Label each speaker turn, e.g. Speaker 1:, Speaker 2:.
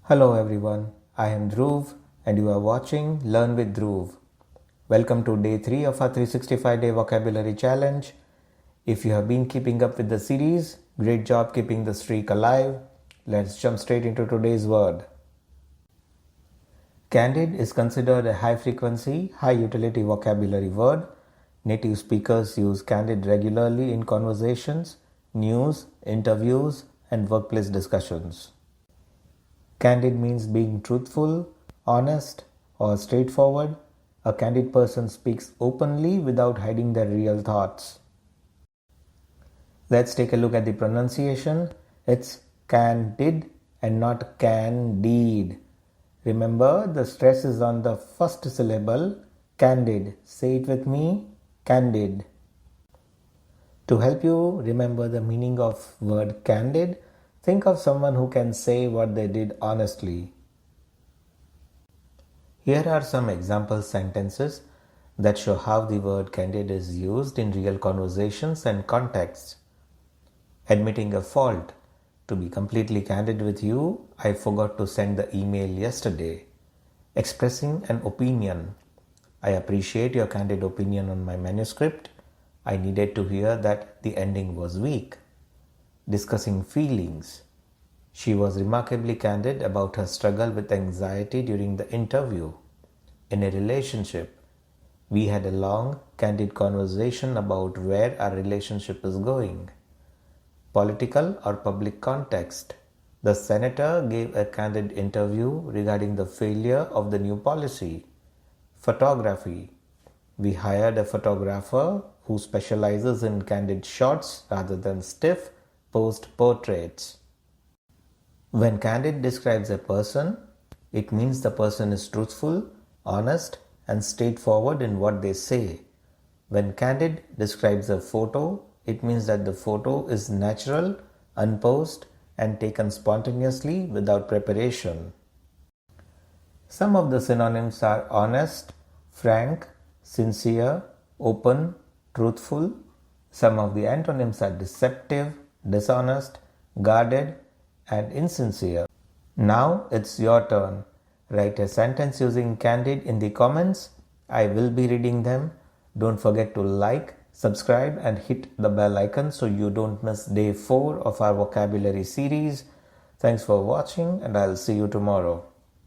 Speaker 1: Hello everyone, I am Dhruv and you are watching Learn with Dhruv. Welcome to day 3 of our 365-day vocabulary challenge. If you have been keeping up with the series, great job keeping the streak alive. Let's jump straight into today's word. Candid is considered a high-frequency, high-utility vocabulary word. Native speakers use candid regularly in conversations, news, interviews, and workplace discussions. Candid means being truthful, honest, or straightforward. A candid person speaks openly without hiding their real thoughts. Let's take a look at the pronunciation. It's candid and not candid. Remember, the stress is on the first syllable, candid. Say it with me, candid. To help you remember the meaning of word candid, think of someone who can say what they did honestly. Here are some example sentences that show how the word candid is used in real conversations and contexts. Admitting a fault. To be completely candid with you, I forgot to send the email yesterday. Expressing an opinion. I appreciate your candid opinion on my manuscript. I needed to hear that the ending was weak. Discussing feelings. She was remarkably candid about her struggle with anxiety during the interview. In a relationship, we had a long, candid conversation about where our relationship is going. Political or public context. The senator gave a candid interview regarding the failure of the new policy. Photography. We hired a photographer who specializes in candid shots rather than stiff posed portraits. When candid describes a person, it means the person is truthful, honest, and straightforward in what they say. When candid describes a photo, it means that the photo is natural, unposed, and taken spontaneously without preparation. Some of the synonyms are honest, frank, sincere, open, truthful. Some of the antonyms are deceptive, dishonest, guarded, and insincere. Now it's your turn. Write a sentence using candid in the comments. I will be reading them. Don't forget to like, subscribe, and hit the bell icon so you don't miss day 4 of our vocabulary series. Thanks for watching, and I'll see you tomorrow.